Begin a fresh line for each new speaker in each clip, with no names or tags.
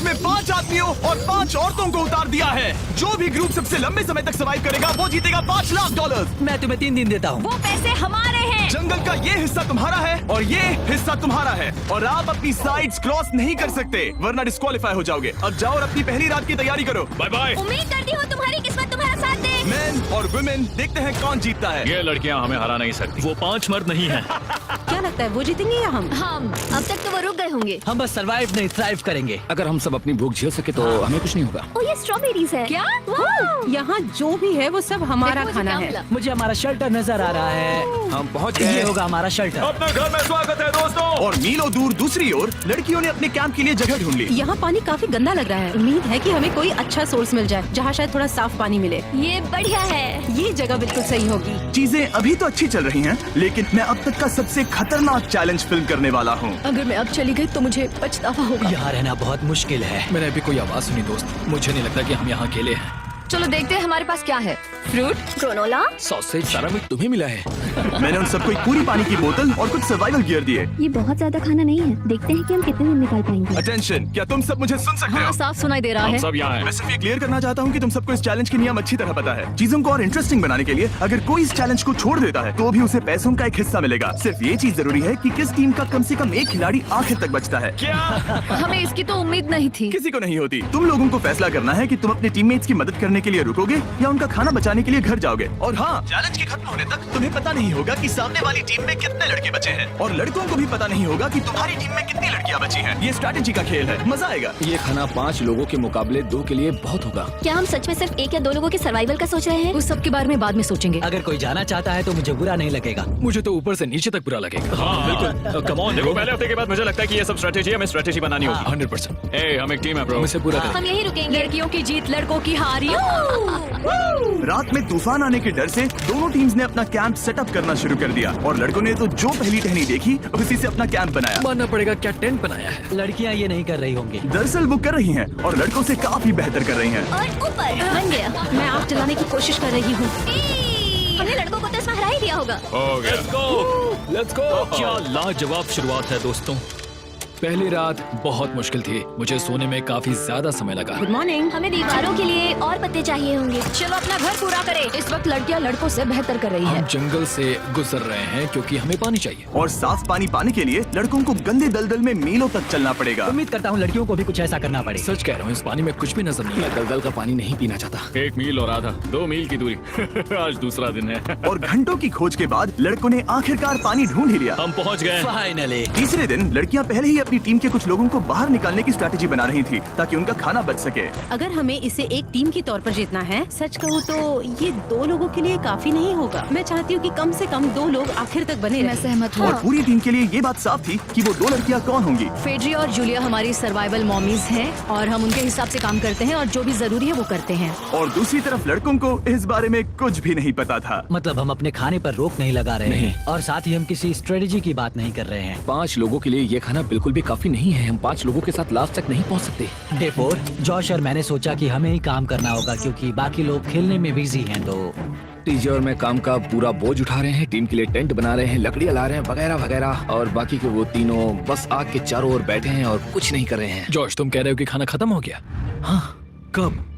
में 5 आदमियों और 5 औरतों को उतार दिया है। जो भी ग्रुप सबसे लंबे समय तक सर्वाइव करेगा वो जीतेगा $5 लाख।
मैं तुम्हें 3 दिन देता हूँ।
वो पैसे हमारे हैं।
जंगल का ये हिस्सा तुम्हारा है और ये हिस्सा तुम्हारा है और आप अपनी साइड्स क्रॉस नहीं कर सकते वरना डिस्क्वालीफाई हो जाओगे। अब जाओ और अपनी पहली रात की तैयारी करो। Bye bye.
उम्मीद करती हूँ तुम्हारी किस्मत तुम्हारा साथ दे।
मेन और वुमेन देखते हैं कौन जीतता है।
ये लड़कियां हमें हरा नहीं सकती। वो 5 मर्द नहीं हैं।
क्या लगता है वो जीतेंगे या हम?
अब तक तो वो रुक गए होंगे।
हम बस सरवाइव नहीं थ्राइव करेंगे।
अगर हम सब अपनी भूख झेल सके तो हमें कुछ नहीं होगा।
ओ ये स्ट्रॉबेरीज है। क्या?
यहाँ जो भी है वो सब हमारा
देखो, मुझे
खाना
क्या
है।
मिला?
मुझे हमारा शेल्टर नजर आ रहा है।
हम पहुँच
ये
गए।
होगा हमारा शेल्टर।
अपने घर में स्वागत है दोस्तों।
और मीलों दूर दूसरी ओर लड़कियों ने अपने कैंप के लिए जगह ढूंढ ली।
यहाँ पानी काफी गंदा लग रहा है। उम्मीद है कि हमें कोई अच्छा सोर्स मिल जाए जहाँ शायद थोड़ा साफ पानी मिले।
ये बढ़िया है।
ये जगह बिल्कुल सही होगी।
चीजें अभी तो अच्छी चल रही हैं, लेकिन मैं अब तक का सबसे खतरनाक चैलेंज फिल्म करने वाला हूँ।
अगर मैं अब चली गई तो मुझे पछतावा होगा।
यहाँ रहना बहुत मुश्किल है।
मैंने अभी कोई आवाज सुनी दोस्त। मुझे नहीं लगता कि हम यहाँ अकेले हैं।
चलो देखते हैं हमारे पास क्या है। Fruit, granola.
सॉसेज सारा मीट तुम्हें मिला है।
मैंने उन सबको एक पूरी पानी की बोतल और कुछ सर्वाइवल गियर दिए।
ये बहुत ज्यादा खाना नहीं है। देखते हैं कि हम कितने दिन निकाल पाएंगे।
अटेंशन, क्या तुम सब मुझे सुन सकते हो?
साफ सुनाई दे रहा
हम
है।
सब यहाँ हैं।
मैं सिर्फ ये क्लियर करना चाहता हूँ कि तुम सबको इस चैलेंज के नियम अच्छी तरह पता है। चीजों को और इंटरेस्टिंग बनाने के लिए अगर कोई इस चैलेंज को छोड़ देता है तो भी उसे पैसों का एक हिस्सा मिलेगा। सिर्फ ये चीज जरूरी है कि किस टीम का कम से कम एक खिलाड़ी आखिर तक बचता है।
हमें इसकी तो उम्मीद नहीं थी।
किसी को नहीं होती। तुम लोगों को फैसला करना है कि तुम अपने टीममेट्स की मदद करने के लिए रुकोगे या उनका खाना बचाने के लिए घर जाओगे। और हाँ, चैलेंज के खत्म होने तक तुम्हें पता नहीं होगा कि सामने वाली टीम में कितने लड़के बचे हैं और लड़कों को भी पता नहीं होगा कि तुम्हारी टीम में कितनी लड़कियां बची हैं। ये स्ट्रैटेजी का खेल है, मजा आएगा।
ये खाना 5 लोगों के मुकाबले 2 के लिए बहुत होगा।
क्या हम सच में सिर्फ 1 या 2 लोगों के सर्वाइवल का सोच रहे हैं?
उस सब के बारे में बाद में सोचेंगे।
अगर कोई जाना चाहता है तो मुझे बुरा नहीं लगेगा।
मुझे तो ऊपर से नीचे तक बुरा लगेगा।
हाँ बिल्कुल। कम ऑन, देखो पहले हफ्ते के बाद मुझे लगता है कि ये सब स्ट्रेटेजी हमें स्ट्रेटेजी बनानी होगी।
100%।
ए, हम एक टीम है ब्रो।
हम इसे पूरा करेंगे।
हम यही रुकेंगे। लड़कियों की जीत, लड़कों की हार।
रात में तूफान आने के डर से दोनों टीम्स ने अपना कैंप सेटअप करना शुरू कर दिया और लड़कों ने तो जो पहली टहनी देखी उसी से अपना कैंप बनाया।
मानना पड़ेगा क्या टेंट बनाया है।
लड़कियाँ ये नहीं कर रही होंगी।
दरअसल वो कर रही हैं और लड़कों से काफी बेहतर कर रही हैं।
और ऊपर बन गया।
मैं आग जलाने की कोशिश कर रही हूँ।
हमने लड़कों को तो इसमें हरा ही दिया होगा।
हो गया।
Let's go. क्या लाजवाब शुरुआत है दोस्तों। पहली रात बहुत मुश्किल थी। मुझे सोने में काफी ज्यादा समय लगा।
Good morning.
हमें दीवारों के लिए और पत्ते चाहिए होंगे।
चलो अपना घर पूरा करें। इस वक्त लड़कियां लड़कों से बेहतर कर रही
हम
है।
जंगल से गुजर रहे हैं क्योंकि हमें पानी चाहिए।
और साफ पानी पाने के लिए लड़कों को गंदे दलदल में मीलों तक चलना पड़ेगा।
उम्मीद करता हूँ लड़कियों को भी कुछ ऐसा करना पड़े।
सच कह रहा हूँ, इस पानी में कुछ भी नजर नहीं है। दलदल का पानी नहीं पीना चाहता।
1 मील और आधा, 2 मील की दूरी। आज दूसरा दिन है।
और घंटों की खोज के बाद लड़कों ने आखिरकार पानी ढूंढ ही लिया।
हम पहुँच गए।
फाइनली।
तीसरे दिन लड़कियां पहले ही अपनी टीम के कुछ लोगों को बाहर निकालने की स्ट्रैटेजी बना रही थी ताकि उनका खाना बच सके।
अगर हमें इसे एक टीम के तौर पर जीतना है, सच कहूँ तो ये 2 लोगों के लिए काफी नहीं होगा। मैं चाहती हूँ कि कम से कम 2 लोग आखिर तक बने
मैं
रहें।
सहमत
और
हूँ।
पूरी टीम के लिए ये बात साफ थी कि वो 2 लड़कियां कौन होंगी।
फेड्री और जूलिया हमारी सर्वाइवल मॉमीज हैं और हम उनके हिसाब से काम करते हैं और जो भी जरूरी है वो करते हैं।
और दूसरी तरफ लड़कों को इस बारे में कुछ भी नहीं पता था।
मतलब हम अपने खाने पर रोक नहीं लगा रहे हैं और साथ ही हम किसी स्ट्रेटेजी की बात नहीं कर रहे हैं।
5 लोगों के लिए ये खाना बिल्कुल भी काफी नहीं है। हम 5 लोगों के साथ लास्ट तक नहीं पहुंच सकते।
डे 4, जॉश और मैंने सोचा कि हमें ही काम करना होगा क्योंकि बाकी लोग खेलने में बिजी हैं। तो
टीजे और मैं काम का पूरा बोझ उठा रहे हैं। टीम के लिए टेंट बना रहे हैं, लकड़ियां ला रहे हैं, वगैरह वगैरह। और बाकी के वो तीनों बस आग के चारों ओर बैठे हैं और कुछ नहीं कर रहे हैं। जॉश, तुम कह रहे हो कि खाना खत्म हो गया? हाँ, कब?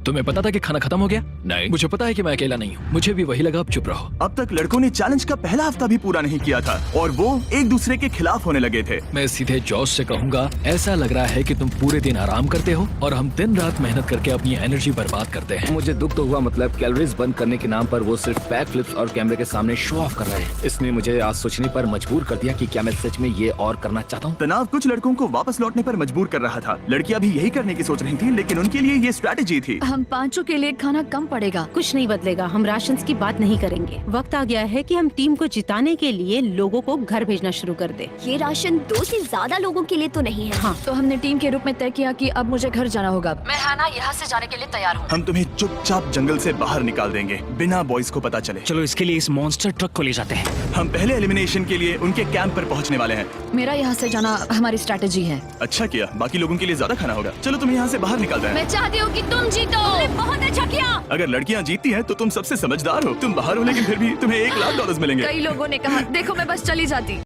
तुम्हें पता था कि खाना खत्म हो गया?
नहीं।
मुझे पता है कि मैं अकेला नहीं हूँ। मुझे भी वही लगा। अब चुप रहो।
अब तक लड़कों ने चैलेंज का पहला हफ्ता भी पूरा नहीं किया था और वो एक दूसरे के खिलाफ होने लगे थे।
मैं सीधे जॉश से कहूँगा, ऐसा लग रहा है कि तुम पूरे दिन आराम करते हो और हम दिन रात मेहनत करके अपनी एनर्जी बर्बाद करते हैं। मुझे दुख तो हुआ, मतलब कैलोरीज बर्न करने के नाम पर वो सिर्फ बैक फ्लिप्स और कैमरे के सामने शो ऑफ कर रहे हैं। इसने मुझे आज सोचने पर मजबूर कर दिया कि क्या मैं सच में ये और करना चाहता हूँ।
तनाव कुछ लड़कों को वापस लौटने पर मजबूर कर रहा था। लड़कियां भी यही करने की सोच रही थी, लेकिन उनके लिए ये स्ट्रैटेजी थी।
हम 5 के लिए खाना कम पड़ेगा।
कुछ नहीं बदलेगा। हम राशंस की बात नहीं करेंगे। वक्त आ गया है कि हम टीम को जिताने के लिए लोगों को घर भेजना शुरू कर दे।
ये राशन 2 से ज्यादा लोगों के लिए तो नहीं है।
हाँ,
तो हमने टीम के रूप में तय किया कि अब मुझे घर जाना होगा। मैं हाना यहाँ से जाने के लिए तैयार हूँ।
हम तुम्हें चुपचाप जंगल से बाहर निकाल देंगे बिना बॉयज को पता चले।
चलो इसके लिए इस मॉन्स्टर ट्रक को ले जाते हैं।
हम पहले एलिमिनेशन के लिए उनके कैंप पर पहुंचने वाले हैं।
मेरा यहाँ से जाना हमारी स्ट्रैटेजी है।
अच्छा किया, बाकी लोगों के लिए ज्यादा खाना होगा। चलो तुम्हें यहाँ से बाहर निकालते हैं।
मैं चाहती हूँ कि तुम जीतो। तुमने बहुत अच्छा किया।
अगर लड़कियां जीतती हैं तो तुम सबसे समझदार हो। तुम बाहर हो लेकिन फिर भी तुम्हें $1 लाख मिलेंगे।
कई लोगों ने कहा देखो मैं बस चली जाती।